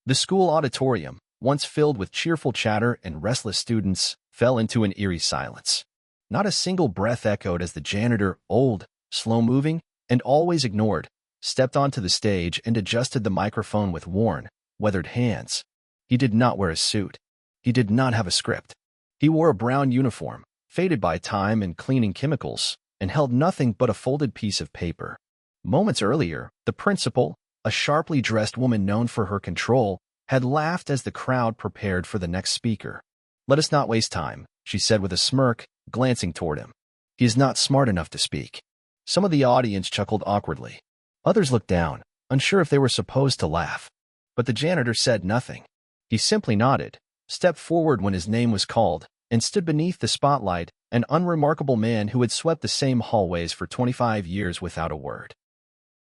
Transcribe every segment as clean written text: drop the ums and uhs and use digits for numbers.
The school auditorium, once filled with cheerful chatter and restless students, fell into an eerie silence. Not a single breath echoed as the janitor, old, slow-moving, and always ignored, stepped onto the stage and adjusted the microphone with worn, weathered hands. He did not wear a suit. He did not have a script. He wore a brown uniform, faded by time and cleaning chemicals, and held nothing but a folded piece of paper. Moments earlier, the principal, a sharply dressed woman known for her control, had laughed as the crowd prepared for the next speaker. "Let us not waste time," she said with a smirk, glancing toward him. "He is not smart enough to speak." Some of the audience chuckled awkwardly. Others looked down, unsure if they were supposed to laugh. But the janitor said nothing. He simply nodded, stepped forward when his name was called, and stood beneath the spotlight, an unremarkable man who had swept the same hallways for 25 years without a word.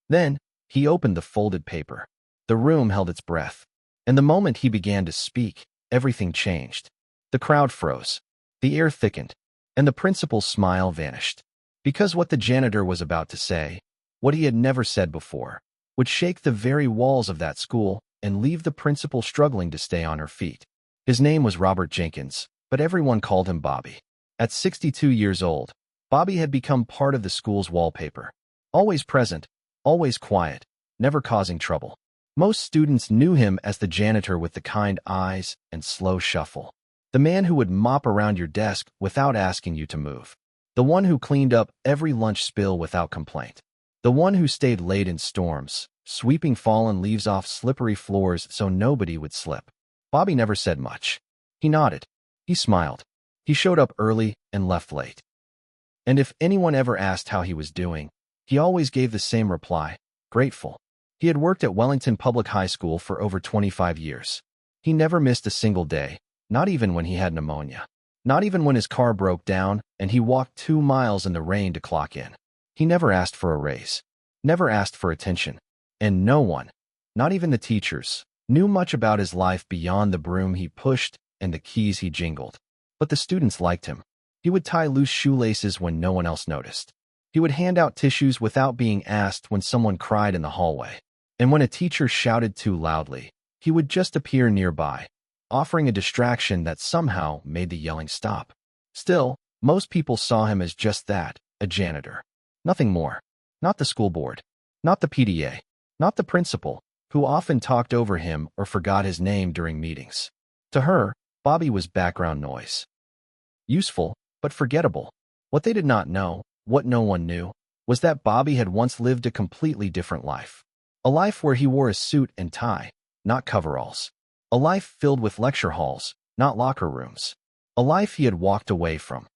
Then, he opened the folded paper. The room held its breath. And the moment he began to speak, everything changed. The crowd froze. The air thickened. And the principal's smile vanished. Because what the janitor was about to say, what he had never said before, would shake the very walls of that school and leave the principal struggling to stay on her feet. His name was Robert Jenkins, but everyone called him Bobby. At 62 years old, Bobby had become part of the school's wallpaper. Always present, always quiet, never causing trouble. Most students knew him as the janitor with the kind eyes and slow shuffle. The man who would mop around your desk without asking you to move. The one who cleaned up every lunch spill without complaint. The one who stayed late in storms, sweeping fallen leaves off slippery floors so nobody would slip. Bobby never said much. He nodded. He smiled. He showed up early and left late. And if anyone ever asked how he was doing, he always gave the same reply, grateful. He had worked at Wellington Public High School for over 25 years. He never missed a single day, not even when he had pneumonia. Not even when his car broke down and he walked 2 miles in the rain to clock in. He never asked for a raise, never asked for attention, and no one, not even the teachers, knew much about his life beyond the broom he pushed and the keys he jingled. But the students liked him. He would tie loose shoelaces when no one else noticed. He would hand out tissues without being asked when someone cried in the hallway. And when a teacher shouted too loudly, he would just appear nearby, offering a distraction that somehow made the yelling stop. Still, most people saw him as just that, a janitor. Nothing more. Not the school board. Not the PTA. Not the principal, who often talked over him or forgot his name during meetings. To her, Bobby was background noise. Useful, but forgettable. What they did not know, what no one knew, was that Bobby had once lived a completely different life. A life where he wore a suit and tie, not coveralls. A life filled with lecture halls, not locker rooms. A life he had walked away from,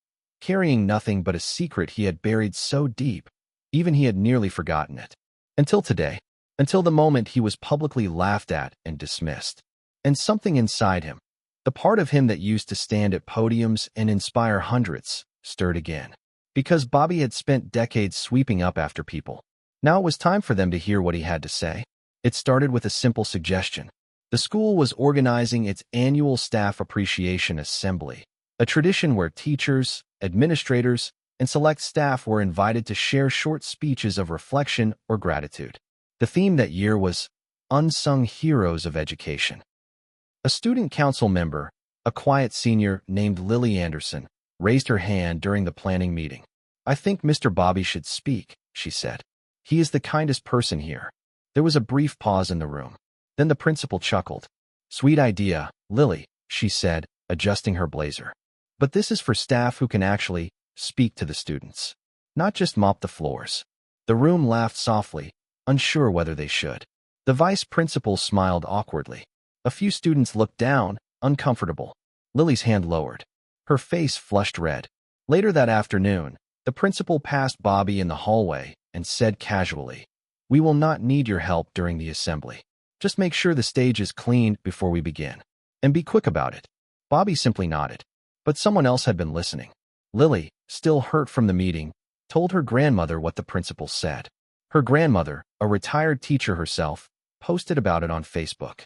carrying nothing but a secret he had buried so deep, even he had nearly forgotten it. Until today, until the moment he was publicly laughed at and dismissed. And something inside him, the part of him that used to stand at podiums and inspire hundreds, stirred again. Because Bobby had spent decades sweeping up after people. Now it was time for them to hear what he had to say. It started with a simple suggestion. The school was organizing its annual Staff Appreciation Assembly, a tradition where teachers, administrators, and select staff were invited to share short speeches of reflection or gratitude. The theme that year was Unsung Heroes of Education. A student council member, a quiet senior named Lily Anderson, raised her hand during the planning meeting. "I think Mr. Bobby should speak," she said. "He is the kindest person here." There was a brief pause in the room. Then the principal chuckled. "Sweet idea, Lily," she said, adjusting her blazer. "But this is for staff who can actually speak to the students, not just mop the floors." The room laughed softly, unsure whether they should. The vice principal smiled awkwardly. A few students looked down, uncomfortable. Lily's hand lowered. Her face flushed red. Later that afternoon, the principal passed Bobby in the hallway and said casually, "We will not need your help during the assembly. Just make sure the stage is cleaned before we begin. And be quick about it." Bobby simply nodded. But someone else had been listening. Lily, still hurt from the meeting, told her grandmother what the principal said. Her grandmother, a retired teacher herself, posted about it on Facebook.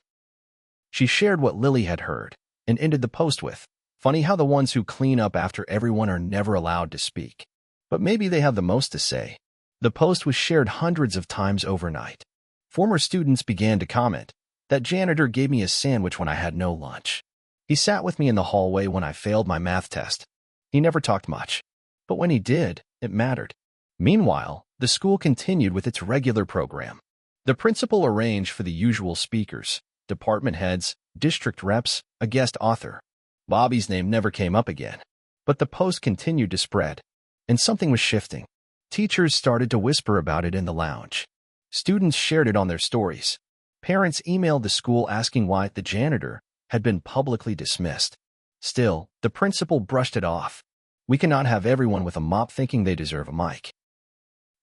She shared what Lily had heard and ended the post with, "Funny how the ones who clean up after everyone are never allowed to speak. But maybe they have the most to say." The post was shared hundreds of times overnight. Former students began to comment. That janitor gave me a sandwich when I had no lunch. He sat with me in the hallway when I failed my math test. He never talked much, but when he did, it mattered. Meanwhile, the school continued with its regular program. The principal arranged for the usual speakers, department heads, district reps, a guest author. Bobby's name never came up again. But the post continued to spread, and something was shifting. Teachers started to whisper about it in the lounge. Students shared it on their stories. Parents emailed the school asking why the janitor had been publicly dismissed. Still, the principal brushed it off. "We cannot have everyone with a mop thinking they deserve a mic."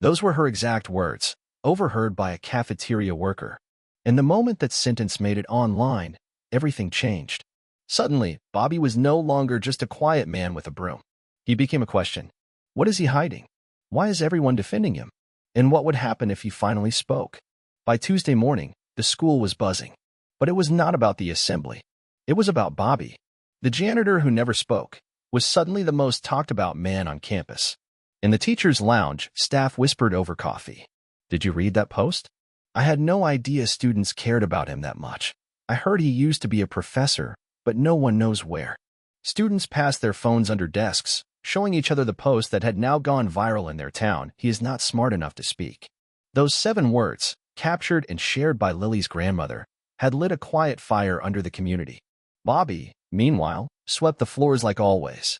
Those were her exact words, overheard by a cafeteria worker. And the moment that sentence made it online, everything changed. Suddenly, Bobby was no longer just a quiet man with a broom. He became a question. What is he hiding? Why is everyone defending him? And what would happen if he finally spoke? By Tuesday morning, the school was buzzing. But it was not about the assembly. It was about Bobby. The janitor who never spoke was suddenly the most talked about man on campus. In the teacher's lounge, staff whispered over coffee. "Did you read that post? I had no idea students cared about him that much. I heard he used to be a professor, but no one knows where." Students passed their phones under desks, showing each other the post that had now gone viral in their town. "He is not smart enough to speak." Those 7 words, captured and shared by Lily's grandmother, had lit a quiet fire under the community. Bobby, meanwhile, swept the floors like always.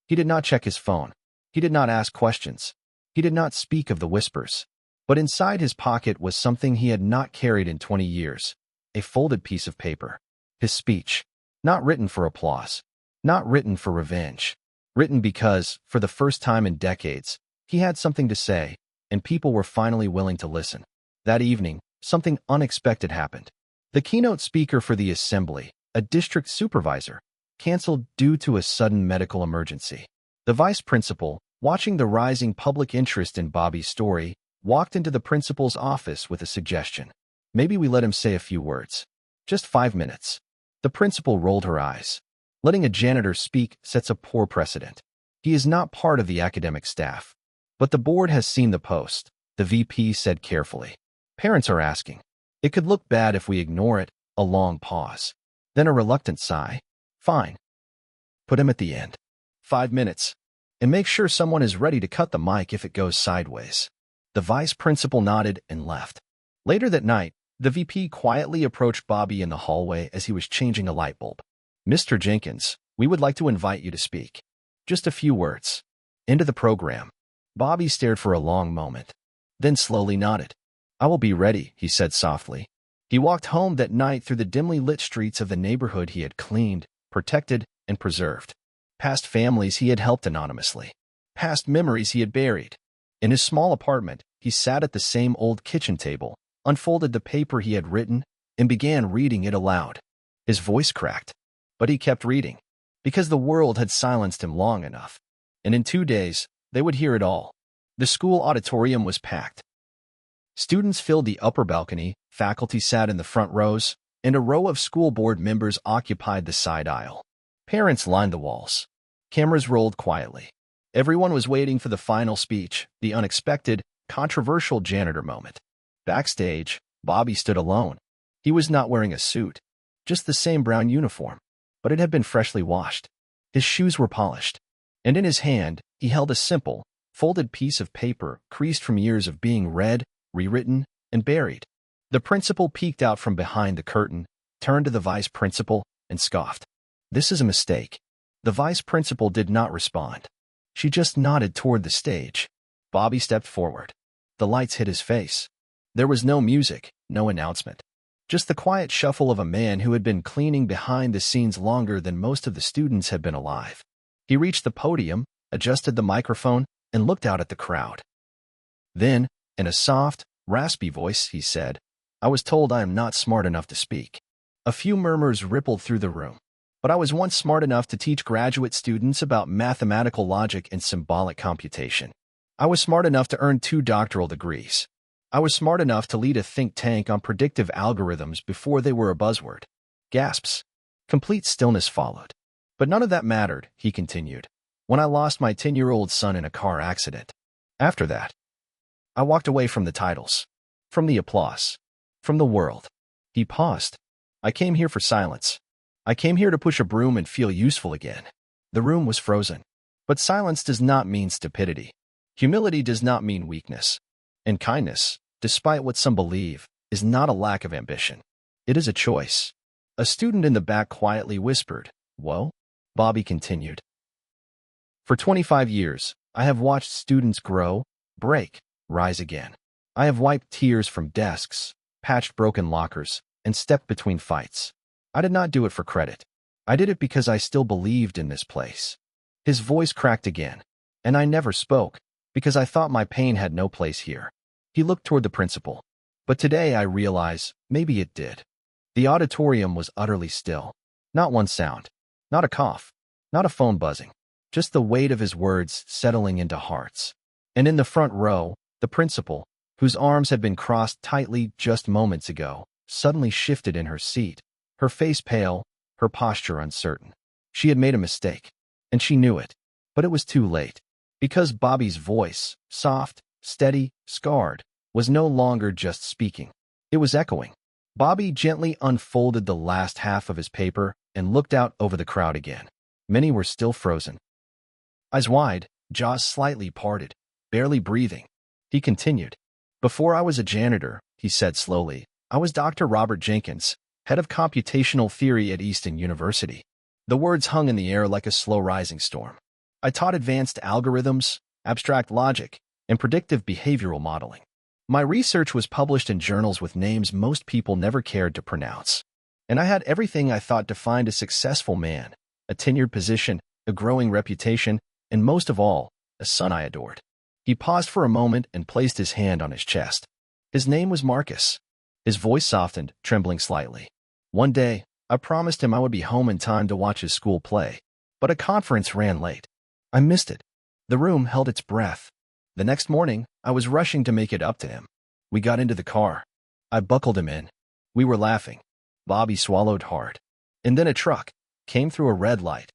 He did not check his phone. He did not ask questions. He did not speak of the whispers. But inside his pocket was something he had not carried in 20 years, a folded piece of paper. His speech, not written for applause, not written for revenge, written because, for the first time in decades, he had something to say, and people were finally willing to listen. That evening, something unexpected happened. The keynote speaker for the assembly, a district supervisor, canceled due to a sudden medical emergency. The vice principal, watching the rising public interest in Bobby's story, walked into the principal's office with a suggestion. "Maybe we let him say a few words. Just 5 minutes." The principal rolled her eyes. Letting a janitor speak sets a poor precedent. He is not part of the academic staff. But the board has seen the post, the VP said carefully. Parents are asking. It could look bad if we ignore it. A long pause. Then a reluctant sigh. "Fine. Put him at the end. 5 minutes. And make sure someone is ready to cut the mic if it goes sideways." The vice principal nodded and left. Later that night, the VP quietly approached Bobby in the hallway as he was changing a light bulb. "Mr. Jenkins, we would like to invite you to speak. Just a few words." Into the program. Bobby stared for a long moment, then slowly nodded. "I will be ready," he said softly. He walked home that night through the dimly lit streets of the neighborhood he had cleaned, protected, and preserved. Past families he had helped anonymously. Past memories he had buried. In his small apartment, he sat at the same old kitchen table, unfolded the paper he had written, and began reading it aloud. His voice cracked, but he kept reading, because the world had silenced him long enough. And in 2 days, they would hear it all. The school auditorium was packed. Students filled the upper balcony, faculty sat in the front rows, and a row of school board members occupied the side aisle. Parents lined the walls. Cameras rolled quietly. Everyone was waiting for the final speech, the unexpected, controversial janitor moment. Backstage, Bobby stood alone. He was not wearing a suit, just the same brown uniform, but it had been freshly washed. His shoes were polished, and in his hand, he held a simple, folded piece of paper creased from years of being read, rewritten, and buried. The principal peeked out from behind the curtain, turned to the vice principal, and scoffed. "This is a mistake." The vice principal did not respond. She just nodded toward the stage. Bobby stepped forward. The lights hit his face. There was no music, no announcement. Just the quiet shuffle of a man who had been cleaning behind the scenes longer than most of the students had been alive. He reached the podium, adjusted the microphone, and looked out at the crowd. Then, in a soft, raspy voice, he said, "I was told I am not smart enough to speak." A few murmurs rippled through the room. "But I was once smart enough to teach graduate students about mathematical logic and symbolic computation. I was smart enough to earn 2 doctoral degrees. I was smart enough to lead a think tank on predictive algorithms before they were a buzzword." Gasps. Complete stillness followed. "But none of that mattered," he continued, "when I lost my 10-year-old son in a car accident. After that, I walked away from the titles, from the applause, from the world. He paused. I came here for silence. I came here to push a broom and feel useful again. The room was frozen. But silence does not mean stupidity. Humility does not mean weakness. And kindness, despite what some believe, is not a lack of ambition. It is a choice. A student in the back quietly whispered, "Whoa?" Bobby continued. For 25 years, I have watched students grow, break, rise again. I have wiped tears from desks, patched broken lockers, and stepped between fights. I did not do it for credit. I did it because I still believed in this place. His voice cracked again, and I never spoke, because I thought my pain had no place here. He looked toward the principal. But today I realize, maybe it did. The auditorium was utterly still. Not one sound. Not a cough. Not a phone buzzing. Just the weight of his words settling into hearts. And in the front row, the principal, whose arms had been crossed tightly just moments ago, suddenly shifted in her seat, her face pale, her posture uncertain. She had made a mistake, and she knew it. But it was too late. Because Bobby's voice, soft, steady, scarred, was no longer just speaking. It was echoing. Bobby gently unfolded the last half of his paper and looked out over the crowd again. Many were still frozen. Eyes wide, jaws slightly parted, barely breathing. He continued. Before I was a janitor, he said slowly, I was Dr. Robert Jenkins, head of computational theory at Easton University. The words hung in the air like a slow-rising storm. I taught advanced algorithms, abstract logic, and predictive behavioral modeling. My research was published in journals with names most people never cared to pronounce. And I had everything I thought defined a successful man, a tenured position, a growing reputation, and most of all, a son I adored. He paused for a moment and placed his hand on his chest. His name was Marcus. His voice softened, trembling slightly. One day, I promised him I would be home in time to watch his school play, but a conference ran late. I missed it. The room held its breath. The next morning, I was rushing to make it up to him. We got into the car. I buckled him in. We were laughing. Bobby swallowed hard. And then a truck came through a red light.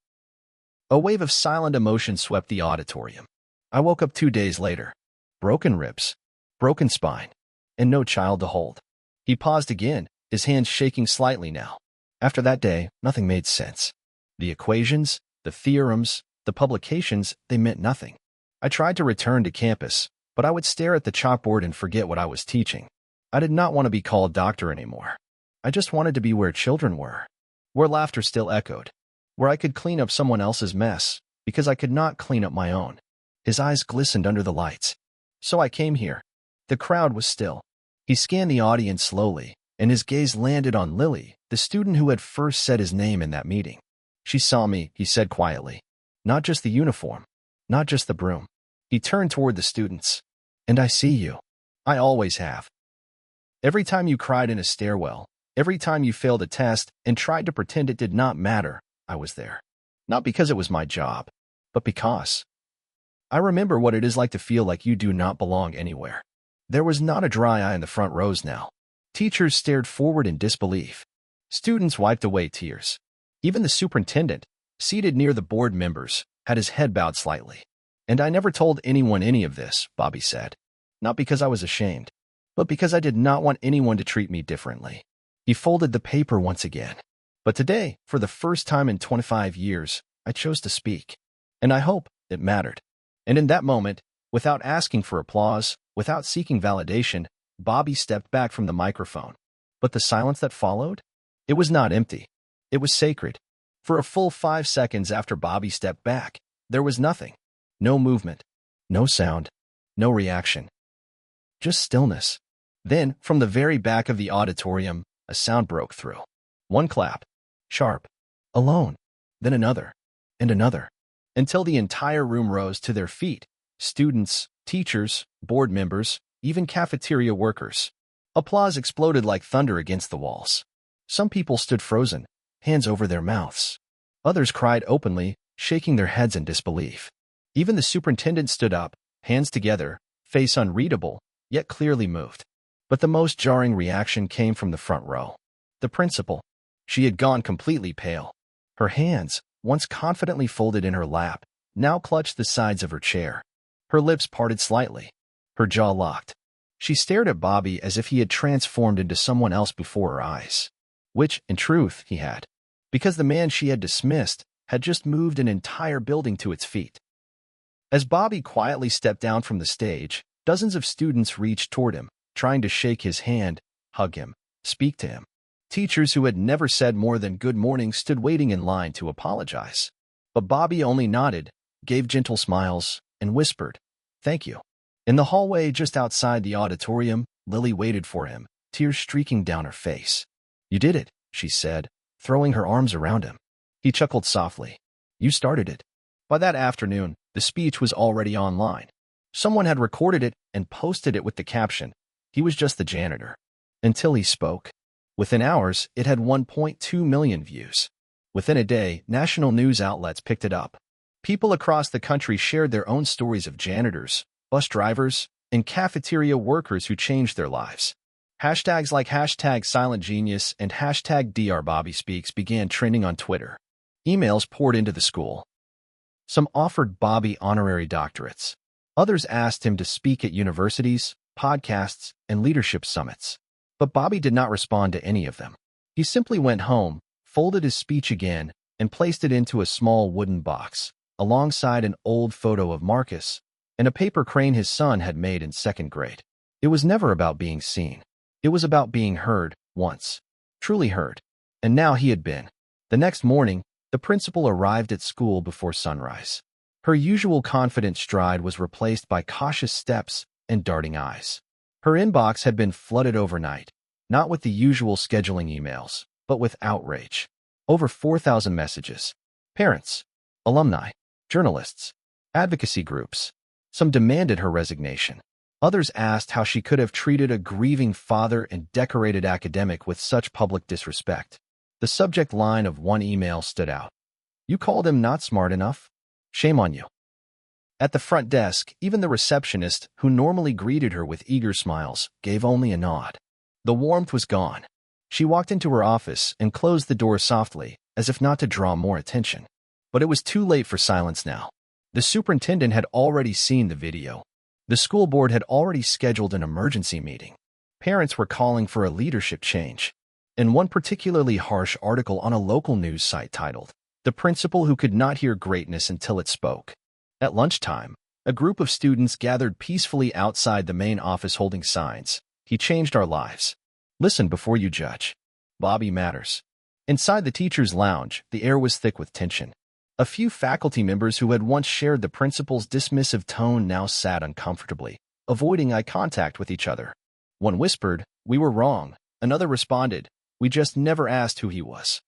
A wave of silent emotion swept the auditorium. I woke up 2 days later. Broken ribs, broken spine, and no child to hold. He paused again, his hands shaking slightly now. After that day, nothing made sense. The equations, the theorems, the publications, they meant nothing. I tried to return to campus, but I would stare at the chalkboard and forget what I was teaching. I did not want to be called doctor anymore. I just wanted to be where children were, where laughter still echoed, where I could clean up someone else's mess, because I could not clean up my own. His eyes glistened under the lights. So I came here. The crowd was still. He scanned the audience slowly, and his gaze landed on Lily, the student who had first said his name in that meeting. She saw me, he said quietly. Not just the uniform, not just the broom. He turned toward the students. And I see you. I always have. Every time you cried in a stairwell, every time you failed a test and tried to pretend it did not matter, I was there. Not because it was my job, but because. I remember what it is like to feel like you do not belong anywhere. There was not a dry eye in the front rows now. Teachers stared forward in disbelief. Students wiped away tears. Even the superintendent, seated near the board members, had his head bowed slightly. And I never told anyone any of this, Bobby said. Not because I was ashamed, but because I did not want anyone to treat me differently. He folded the paper once again. But today, for the first time in 25 years, I chose to speak. And I hope it mattered. And in that moment, without asking for applause, without seeking validation, Bobby stepped back from the microphone. But the silence that followed? It was not empty. It was sacred. For a full 5 seconds after Bobby stepped back, there was nothing. No movement. No sound. No reaction. Just stillness. Then, from the very back of the auditorium, a sound broke through. One clap. Sharp. Alone. Then another. And another. Until the entire room rose to their feet. Students, teachers, board members, even cafeteria workers. Applause exploded like thunder against the walls. Some people stood frozen, hands over their mouths. Others cried openly, shaking their heads in disbelief. Even the superintendent stood up, hands together, face unreadable, yet clearly moved. But the most jarring reaction came from the front row. The principal. She had gone completely pale. Her hands, once confidently folded in her lap, now clutched the sides of her chair. Her lips parted slightly. Her jaw locked. She stared at Bobby as if he had transformed into someone else before her eyes. Which, in truth, he had. Because the man she had dismissed had just moved an entire building to its feet. As Bobby quietly stepped down from the stage, dozens of students reached toward him, trying to shake his hand, hug him, speak to him. Teachers who had never said more than good morning stood waiting in line to apologize. But Bobby only nodded, gave gentle smiles, and whispered, "Thank you." In the hallway just outside the auditorium, Lily waited for him, tears streaking down her face. "You did it," she said, throwing her arms around him. He chuckled softly. "You started it." By that afternoon, the speech was already online. Someone had recorded it and posted it with the caption, "He was just the janitor." Until he spoke. Within hours, it had 1.2 million views. Within a day, national news outlets picked it up. People across the country shared their own stories of janitors, bus drivers, and cafeteria workers who changed their lives. Hashtags like #SilentGenius and #DrBobbySpeaks began trending on Twitter. Emails poured into the school. Some offered Bobby honorary doctorates. Others asked him to speak at universities, podcasts, and leadership summits. But Bobby did not respond to any of them. He simply went home, folded his speech again, and placed it into a small wooden box, alongside an old photo of Marcus and a paper crane his son had made in second grade. It was never about being seen. It was about being heard, once. Truly heard. And now he had been. The next morning, the principal arrived at school before sunrise. Her usual confident stride was replaced by cautious steps and darting eyes. Her inbox had been flooded overnight, not with the usual scheduling emails, but with outrage. Over 4,000 messages. Parents, alumni, journalists, advocacy groups. Some demanded her resignation. Others asked how she could have treated a grieving father and decorated academic with such public disrespect. The subject line of one email stood out. "You called him not smart enough? Shame on you." At the front desk, even the receptionist, who normally greeted her with eager smiles, gave only a nod. The warmth was gone. She walked into her office and closed the door softly, as if not to draw more attention. But it was too late for silence now. The superintendent had already seen the video. The school board had already scheduled an emergency meeting. Parents were calling for a leadership change. In one particularly harsh article on a local news site titled, "The Principal Who Could Not Hear Greatness Until It Spoke." At lunchtime, a group of students gathered peacefully outside the main office holding signs. "He changed our lives. Listen before you judge. Bobby matters." Inside the teacher's lounge, the air was thick with tension. A few faculty members who had once shared the principal's dismissive tone now sat uncomfortably, avoiding eye contact with each other. One whispered, "We were wrong." Another responded, "We just never asked who he was."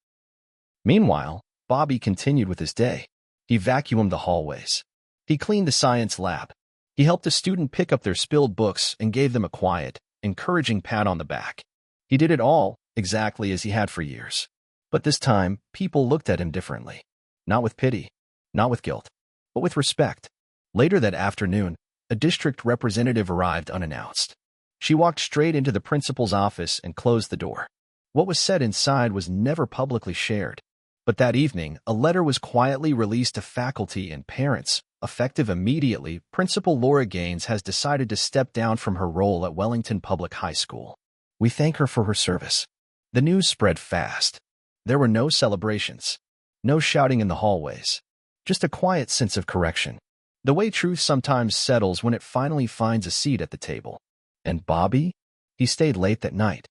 Meanwhile, Bobby continued with his day. He vacuumed the hallways. He cleaned the science lab. He helped a student pick up their spilled books and gave them a quiet, encouraging pat on the back. He did it all, exactly as he had for years. But this time, people looked at him differently. Not with pity, not with guilt, but with respect. Later that afternoon, a district representative arrived unannounced. She walked straight into the principal's office and closed the door. What was said inside was never publicly shared. But that evening, a letter was quietly released to faculty and parents. Effective immediately, Principal Laura Gaines has decided to step down from her role at Wellington Public High School. We thank her for her service. The news spread fast. There were no celebrations. No shouting in the hallways. Just a quiet sense of correction. The way truth sometimes settles when it finally finds a seat at the table. And Bobby? He stayed late that night.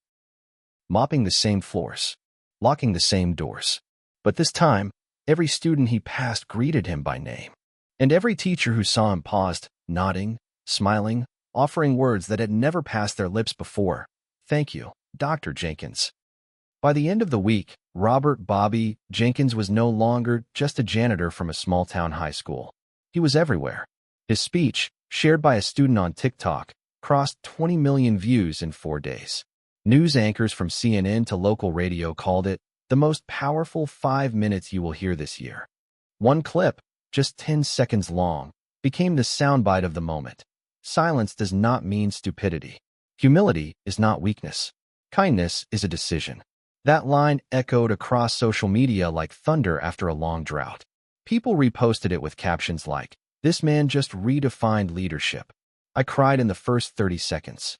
Mopping the same floors. Locking the same doors. But this time, every student he passed greeted him by name. And every teacher who saw him paused, nodding, smiling, offering words that had never passed their lips before. "Thank you, Dr. Jenkins." By the end of the week, Robert Bobby Jenkins was no longer just a janitor from a small-town high school. He was everywhere. His speech, shared by a student on TikTok, crossed 20 million views in 4 days. News anchors from CNN to local radio called it the most powerful 5 minutes you will hear this year. One clip, just 10 seconds long, became the soundbite of the moment. Silence does not mean stupidity. Humility is not weakness. Kindness is a decision. That line echoed across social media like thunder after a long drought. People reposted it with captions like, "This man just redefined leadership. I cried in the first 30 seconds.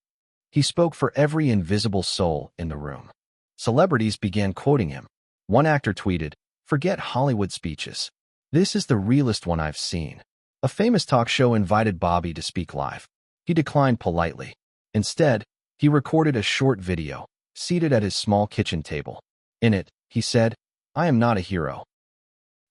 He spoke for every invisible soul in the room. Celebrities began quoting him. One actor tweeted, "Forget Hollywood speeches. This is the realest one I've seen." A famous talk show invited Bobby to speak live. He declined politely. Instead, he recorded a short video, seated at his small kitchen table. In it, he said, "I am not a hero.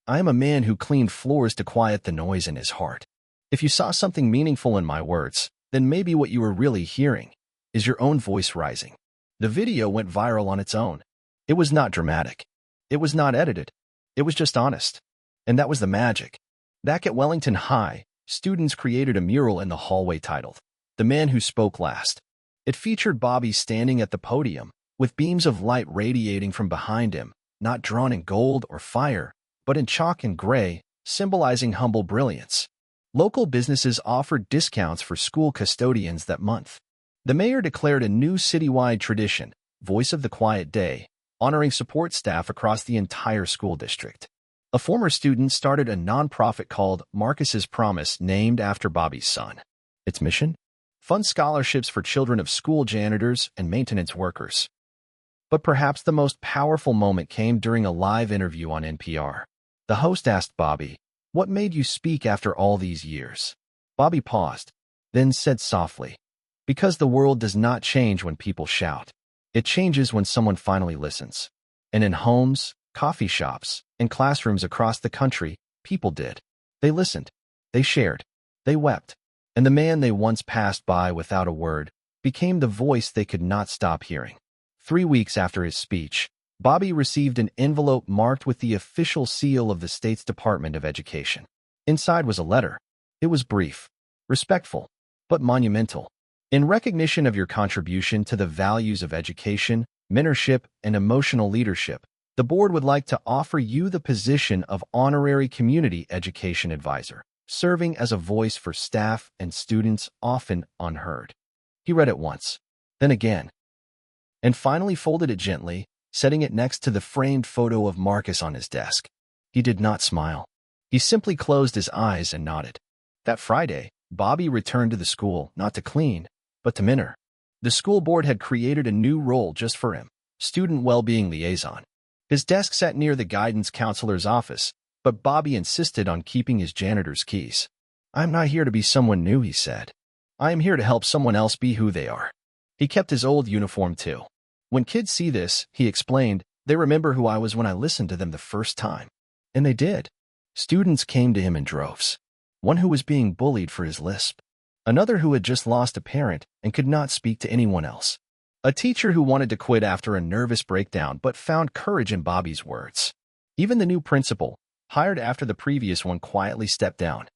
I am a man who cleaned floors to quiet the noise in his heart. If you saw something meaningful in my words, then maybe what you were really hearing is your own voice rising." The video went viral on its own. It was not dramatic. It was not edited. It was just honest. And that was the magic. Back at Wellington High, students created a mural in the hallway titled, "The Man Who Spoke Last." It featured Bobby standing at the podium, with beams of light radiating from behind him, not drawn in gold or fire, but in chalk and gray, symbolizing humble brilliance. Local businesses offered discounts for school custodians that month. The mayor declared a new citywide tradition, Voice of the Quiet Day, honoring support staff across the entire school district. A former student started a nonprofit called Marcus's Promise, named after Bobby's son. Its mission? Fund scholarships for children of school janitors and maintenance workers. But perhaps the most powerful moment came during a live interview on NPR. The host asked Bobby, "What made you speak after all these years?" Bobby paused, then said softly, "Because the world does not change when people shout. It changes when someone finally listens." And in homes, coffee shops, and classrooms across the country, people did. They listened. They shared. They wept. And the man they once passed by without a word became the voice they could not stop hearing. 3 weeks after his speech, Bobby received an envelope marked with the official seal of the state's Department of Education. Inside was a letter. It was brief, respectful, but monumental. "In recognition of your contribution to the values of education, mentorship, and emotional leadership, the board would like to offer you the position of Honorary Community Education Advisor, serving as a voice for staff and students often unheard." He read it once, then again, and finally folded it gently, setting it next to the framed photo of Marcus on his desk. He did not smile. He simply closed his eyes and nodded. That Friday, Bobby returned to the school, not to clean, but to mentor. The school board had created a new role just for him, student well-being liaison. His desk sat near the guidance counselor's office, but Bobby insisted on keeping his janitor's keys. "I'm not here to be someone new," he said. "I am here to help someone else be who they are." He kept his old uniform too. "When kids see this," he explained, "they remember who I was when I listened to them the first time." And they did. Students came to him in droves. One who was being bullied for his lisp. Another who had just lost a parent and could not speak to anyone else. A teacher who wanted to quit after a nervous breakdown but found courage in Bobby's words. Even the new principal, hired after the previous one quietly stepped down,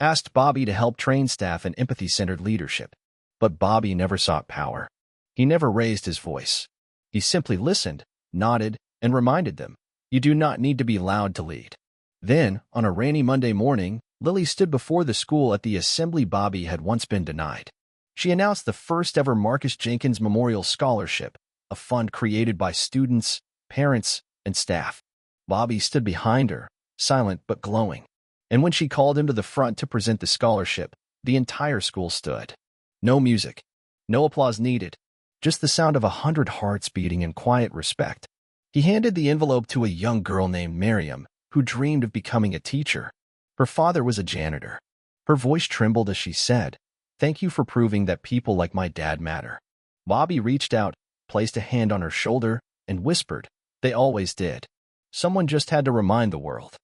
asked Bobby to help train staff in empathy-centered leadership. But Bobby never sought power. He never raised his voice. He simply listened, nodded, and reminded them, "You do not need to be loud to lead." Then, on a rainy Monday morning, Lily stood before the school at the assembly Bobby had once been denied. She announced the first-ever Marcus Jenkins Memorial Scholarship, a fund created by students, parents, and staff. Bobby stood behind her, silent but glowing. And when she called him to the front to present the scholarship, the entire school stood. No music, no applause needed, just the sound of 100 hearts beating in quiet respect. He handed the envelope to a young girl named Miriam, who dreamed of becoming a teacher. Her father was a janitor. Her voice trembled as she said, "Thank you for proving that people like my dad matter." Bobby reached out, placed a hand on her shoulder, and whispered, "They always did. Someone just had to remind the world."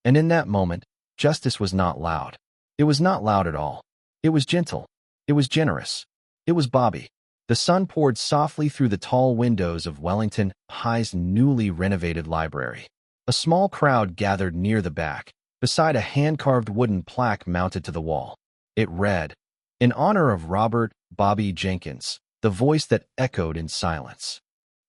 And in that moment, justice was not loud. It was not loud at all. It was gentle. It was generous. It was Bobby. The sun poured softly through the tall windows of Wellington High's newly renovated library. A small crowd gathered near the back, beside a hand-carved wooden plaque mounted to the wall. It read, "In honor of Robert Bobby Jenkins," the voice that echoed in silence.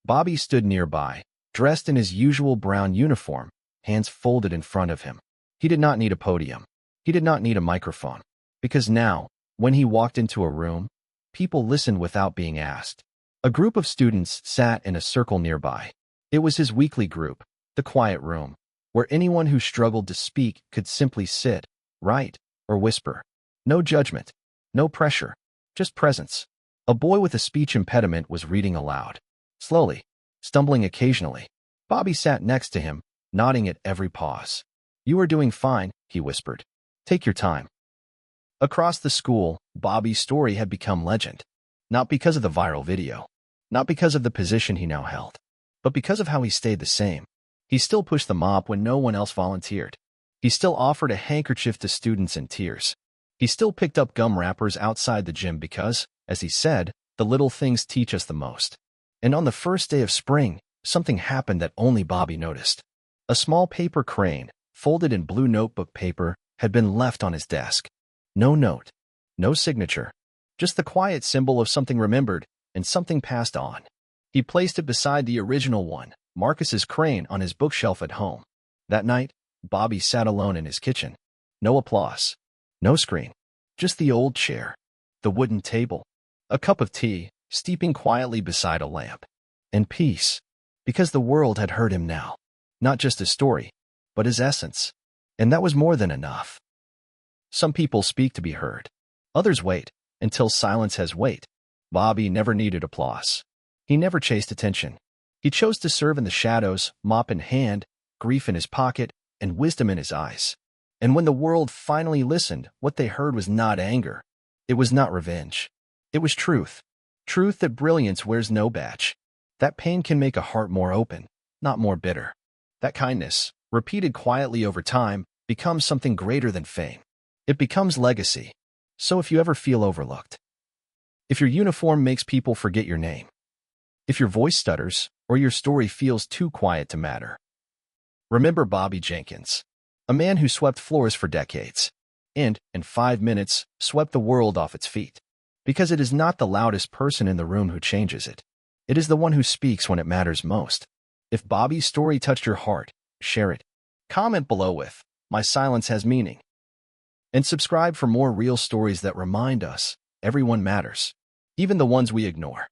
Bobby stood nearby, dressed in his usual brown uniform, hands folded in front of him. He did not need a podium. He did not need a microphone. Because now, when he walked into a room, people listened without being asked. A group of students sat in a circle nearby. It was his weekly group, the quiet room, where anyone who struggled to speak could simply sit, write, or whisper. No judgment, no pressure, just presence. A boy with a speech impediment was reading aloud. Slowly, stumbling occasionally. Bobby sat next to him, nodding at every pause. "You are doing fine," he whispered. "Take your time." Across the school, Bobby's story had become legend. Not because of the viral video, not because of the position he now held, but because of how he stayed the same. He still pushed the mop when no one else volunteered. He still offered a handkerchief to students in tears. He still picked up gum wrappers outside the gym because, as he said, the little things teach us the most. And on the first day of spring, something happened that only Bobby noticed. A small paper crane, folded in blue notebook paper, had been left on his desk. No note, no signature, just the quiet symbol of something remembered and something passed on. He placed it beside the original one, Marcus's crane, on his bookshelf at home. That night, Bobby sat alone in his kitchen. No applause, no screen, just the old chair, the wooden table, a cup of tea, steeping quietly beside a lamp, and peace, because the world had heard him now. Not just his story, but his essence. And that was more than enough. Some people speak to be heard. Others wait until silence has weight. Bobby never needed applause. He never chased attention. He chose to serve in the shadows, mop in hand, grief in his pocket, and wisdom in his eyes. And when the world finally listened, what they heard was not anger. It was not revenge. It was truth. Truth that brilliance wears no badge. That pain can make a heart more open, not more bitter. That kindness, repeated quietly over time, becomes something greater than fame. It becomes legacy. So if you ever feel overlooked, if your uniform makes people forget your name, if your voice stutters or your story feels too quiet to matter, remember Bobby Jenkins, a man who swept floors for decades and, in 5 minutes, swept the world off its feet. Because it is not the loudest person in the room who changes it. It is the one who speaks when it matters most. If Bobby's story touched your heart, share it. Comment below with, "My silence has meaning." And subscribe for more real stories that remind us everyone matters, even the ones we ignore.